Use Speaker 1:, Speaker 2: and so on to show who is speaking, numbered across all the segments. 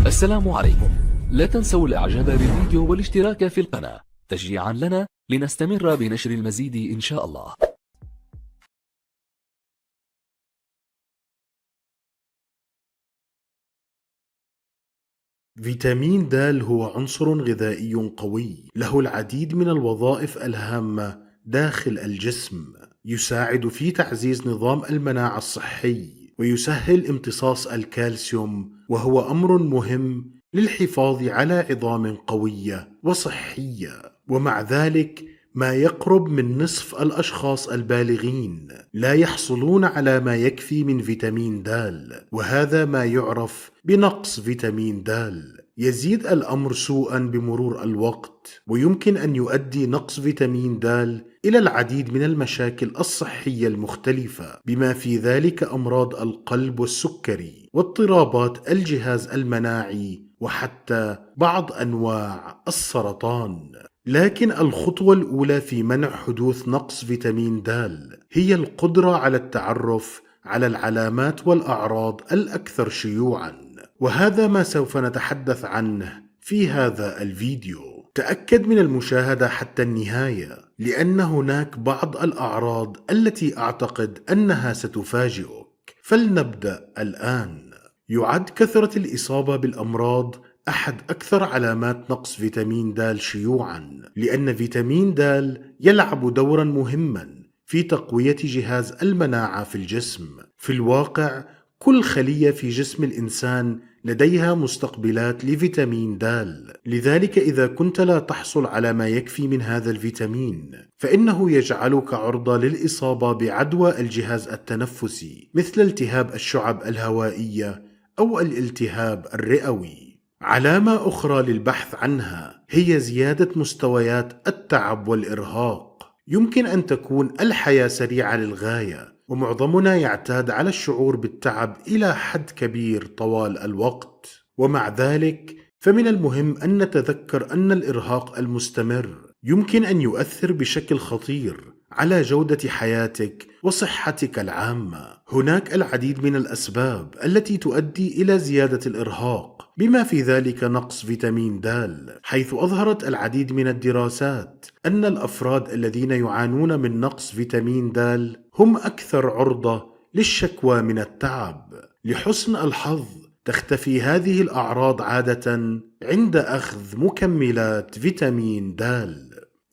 Speaker 1: السلام عليكم. لا تنسوا الاعجاب بالفيديو والاشتراك في القناة تشجيعا لنا لنستمر بنشر المزيد إن شاء الله.
Speaker 2: فيتامين د هو عنصر غذائي قوي له العديد من الوظائف الهامة داخل الجسم. يساعد في تعزيز نظام المناعة الصحي ويسهل امتصاص الكالسيوم، وهو أمر مهم للحفاظ على عظام قوية وصحية. ومع ذلك ما يقرب من نصف الأشخاص البالغين لا يحصلون على ما يكفي من فيتامين د، وهذا ما يعرف بنقص فيتامين د. يزيد الأمر سوءا بمرور الوقت، ويمكن أن يؤدي نقص فيتامين د إلى العديد من المشاكل الصحية المختلفة، بما في ذلك أمراض القلب والسكري واضطرابات الجهاز المناعي وحتى بعض أنواع السرطان. لكن الخطوة الأولى في منع حدوث نقص فيتامين د هي القدرة على التعرف على العلامات والأعراض الأكثر شيوعاً، وهذا ما سوف نتحدث عنه في هذا الفيديو. تأكد من المشاهدة حتى النهاية، لأن هناك بعض الأعراض التي أعتقد أنها ستفاجئك. فلنبدأ الآن. يعد كثرة الإصابة بالأمراض أحد أكثر علامات نقص فيتامين د شيوعاً، لأن فيتامين د يلعب دوراً مهماً في تقوية جهاز المناعة في الجسم. في الواقع كل خلية في جسم الإنسان لديها مستقبلات لفيتامين د، لذلك إذا كنت لا تحصل على ما يكفي من هذا الفيتامين فإنه يجعلك عرضة للإصابة بعدوى الجهاز التنفسي، مثل التهاب الشعب الهوائية أو الالتهاب الرئوي. علامة أخرى للبحث عنها هي زيادة مستويات التعب والإرهاق. يمكن أن تكون الحياة سريعة للغاية، ومعظمنا يعتاد على الشعور بالتعب إلى حد كبير طوال الوقت، ومع ذلك فمن المهم أن نتذكر أن الإرهاق المستمر يمكن أن يؤثر بشكل خطير على جودة حياتك وصحتك العامة. هناك العديد من الأسباب التي تؤدي إلى زيادة الإرهاق، بما في ذلك نقص فيتامين د، حيث أظهرت العديد من الدراسات أن الأفراد الذين يعانون من نقص فيتامين د هم أكثر عرضة للشكوى من التعب. لحسن الحظ تختفي هذه الأعراض عادة عند أخذ مكملات فيتامين د.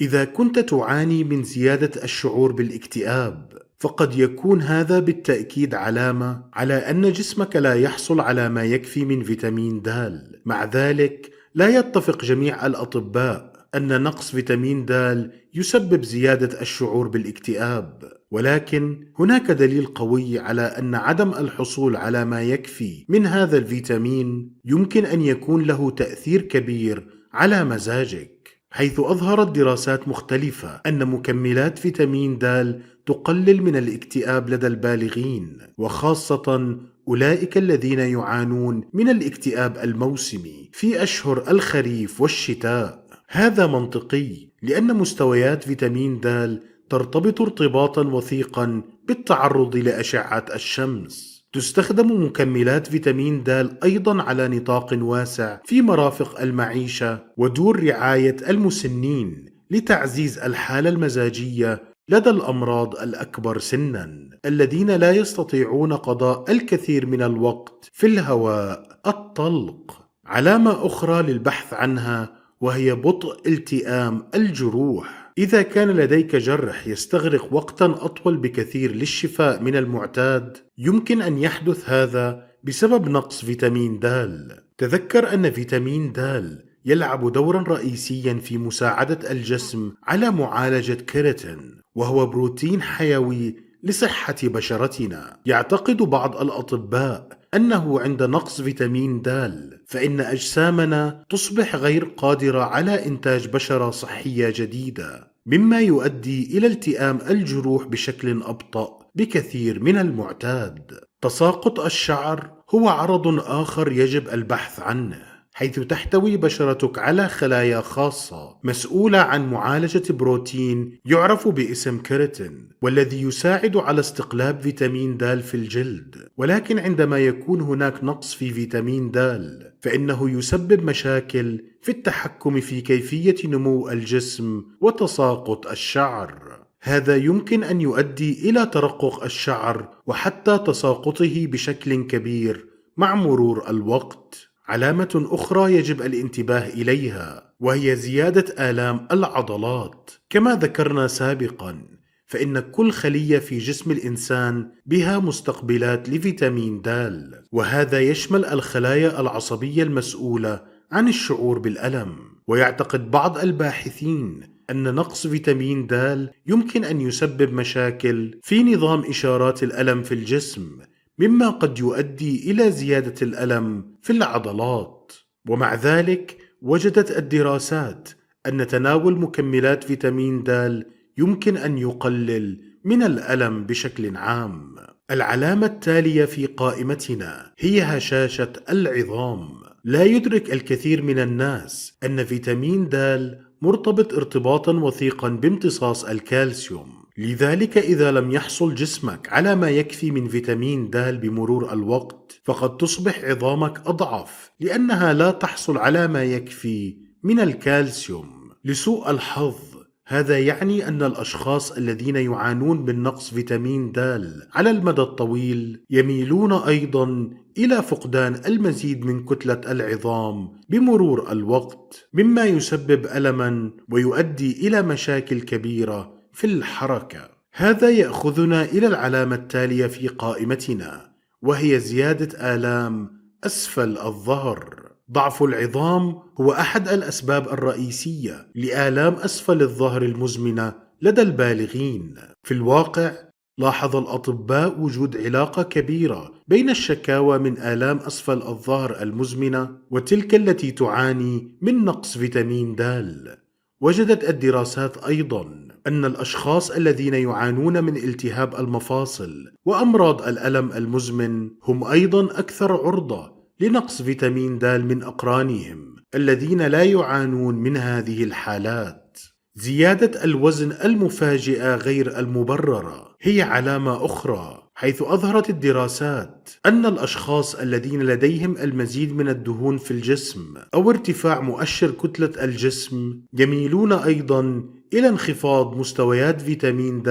Speaker 2: إذا كنت تعاني من زيادة الشعور بالاكتئاب، فقد يكون هذا بالتأكيد علامة على أن جسمك لا يحصل على ما يكفي من فيتامين د. مع ذلك لا يتفق جميع الأطباء أن نقص فيتامين د يسبب زيادة الشعور بالاكتئاب، ولكن هناك دليل قوي على أن عدم الحصول على ما يكفي من هذا الفيتامين يمكن أن يكون له تأثير كبير على مزاجك، حيث أظهرت دراسات مختلفة أن مكملات فيتامين د تقلل من الاكتئاب لدى البالغين، وخاصة أولئك الذين يعانون من الاكتئاب الموسمي في أشهر الخريف والشتاء. هذا منطقي، لأن مستويات فيتامين د ترتبط ارتباطا وثيقا بالتعرض لأشعة الشمس. تستخدم مكملات فيتامين د أيضا على نطاق واسع في مرافق المعيشة ودور رعاية المسنين لتعزيز الحالة المزاجية لدى الأمراض الأكبر سنا الذين لا يستطيعون قضاء الكثير من الوقت في الهواء الطلق. علامة أخرى للبحث عنها وهي بطء التئام الجروح. إذا كان لديك جرح يستغرق وقتا أطول بكثير للشفاء من المعتاد، يمكن أن يحدث هذا بسبب نقص فيتامين د. تذكر أن فيتامين د يلعب دورا رئيسيا في مساعدة الجسم على معالجة كيراتين، وهو بروتين حيوي لصحة بشرتنا. يعتقد بعض الأطباء أنه عند نقص فيتامين د فإن أجسامنا تصبح غير قادرة على إنتاج بشرة صحية جديدة، مما يؤدي إلى التئام الجروح بشكل أبطأ بكثير من المعتاد. تساقط الشعر هو عرض آخر يجب البحث عنه. حيث تحتوي بشرتك على خلايا خاصة مسؤولة عن معالجة بروتين يعرف باسم كيراتين، والذي يساعد على استقلاب فيتامين د في الجلد. ولكن عندما يكون هناك نقص في فيتامين د فإنه يسبب مشاكل في التحكم في كيفية نمو الجسم وتساقط الشعر. هذا يمكن أن يؤدي إلى ترقق الشعر وحتى تساقطه بشكل كبير مع مرور الوقت. علامة أخرى يجب الانتباه إليها وهي زيادة آلام العضلات. كما ذكرنا سابقا، فإن كل خلية في جسم الإنسان بها مستقبلات لفيتامين د، وهذا يشمل الخلايا العصبية المسؤولة عن الشعور بالألم. ويعتقد بعض الباحثين أن نقص فيتامين د يمكن أن يسبب مشاكل في نظام إشارات الألم في الجسم، مما قد يؤدي إلى زيادة الألم في العضلات. ومع ذلك وجدت الدراسات أن تناول مكملات فيتامين د يمكن أن يقلل من الألم بشكل عام. العلامة التالية في قائمتنا هي هشاشة العظام. لا يدرك الكثير من الناس أن فيتامين د مرتبط ارتباطا وثيقا بامتصاص الكالسيوم. لذلك إذا لم يحصل جسمك على ما يكفي من فيتامين د بمرور الوقت فقد تصبح عظامك أضعف، لأنها لا تحصل على ما يكفي من الكالسيوم. لسوء الحظ هذا يعني أن الأشخاص الذين يعانون من نقص فيتامين د على المدى الطويل يميلون أيضا إلى فقدان المزيد من كتلة العظام بمرور الوقت، مما يسبب ألما ويؤدي إلى مشاكل كبيرة في الحركة. هذا يأخذنا إلى العلامة التالية في قائمتنا، وهي زيادة آلام أسفل الظهر. ضعف العظام هو أحد الأسباب الرئيسية لآلام أسفل الظهر المزمنة لدى البالغين. في الواقع لاحظ الأطباء وجود علاقة كبيرة بين الشكاوى من آلام أسفل الظهر المزمنة وتلك التي تعاني من نقص فيتامين د. وجدت الدراسات أيضا أن الأشخاص الذين يعانون من التهاب المفاصل وأمراض الألم المزمن هم أيضا أكثر عرضة لنقص فيتامين د من أقرانهم الذين لا يعانون من هذه الحالات. زيادة الوزن المفاجئة غير المبررة هي علامة أخرى، حيث أظهرت الدراسات أن الأشخاص الذين لديهم المزيد من الدهون في الجسم أو ارتفاع مؤشر كتلة الجسم يميلون أيضا إلى انخفاض مستويات فيتامين د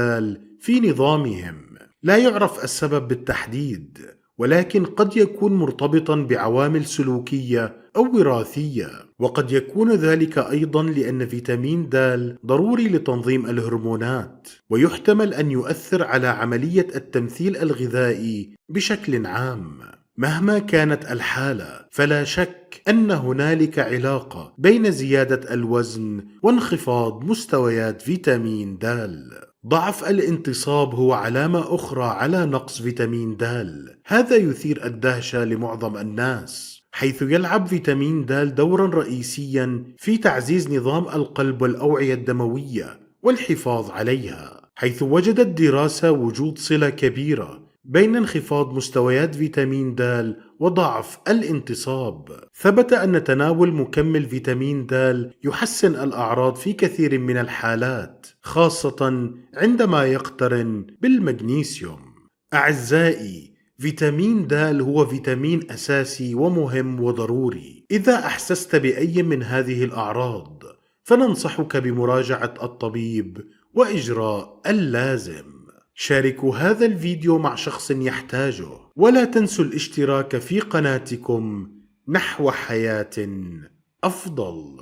Speaker 2: في نظامهم. لا يعرف السبب بالتحديد، ولكن قد يكون مرتبطا بعوامل سلوكية أو وراثية، وقد يكون ذلك أيضا لأن فيتامين د ضروري لتنظيم الهرمونات، ويحتمل أن يؤثر على عملية التمثيل الغذائي بشكل عام. مهما كانت الحالة فلا شك أن هنالك علاقة بين زيادة الوزن وانخفاض مستويات فيتامين د. ضعف الانتصاب هو علامة أخرى على نقص فيتامين د. هذا يثير الدهشة لمعظم الناس، حيث يلعب فيتامين د دورا رئيسيا في تعزيز نظام القلب والأوعية الدموية والحفاظ عليها. حيث وجدت دراسة وجود صلة كبيرة بين انخفاض مستويات فيتامين د وضعف الانتصاب. ثبت أن تناول مكمل فيتامين د يحسن الأعراض في كثير من الحالات، خاصة عندما يقترن بالمغنيسيوم. أعزائي، فيتامين د هو فيتامين أساسي ومهم وضروري. إذا أحسست بأي من هذه الأعراض فننصحك بمراجعة الطبيب وإجراء اللازم. شاركوا هذا الفيديو مع شخص يحتاجه، ولا تنسوا الاشتراك في قناتكم نحو حياة أفضل.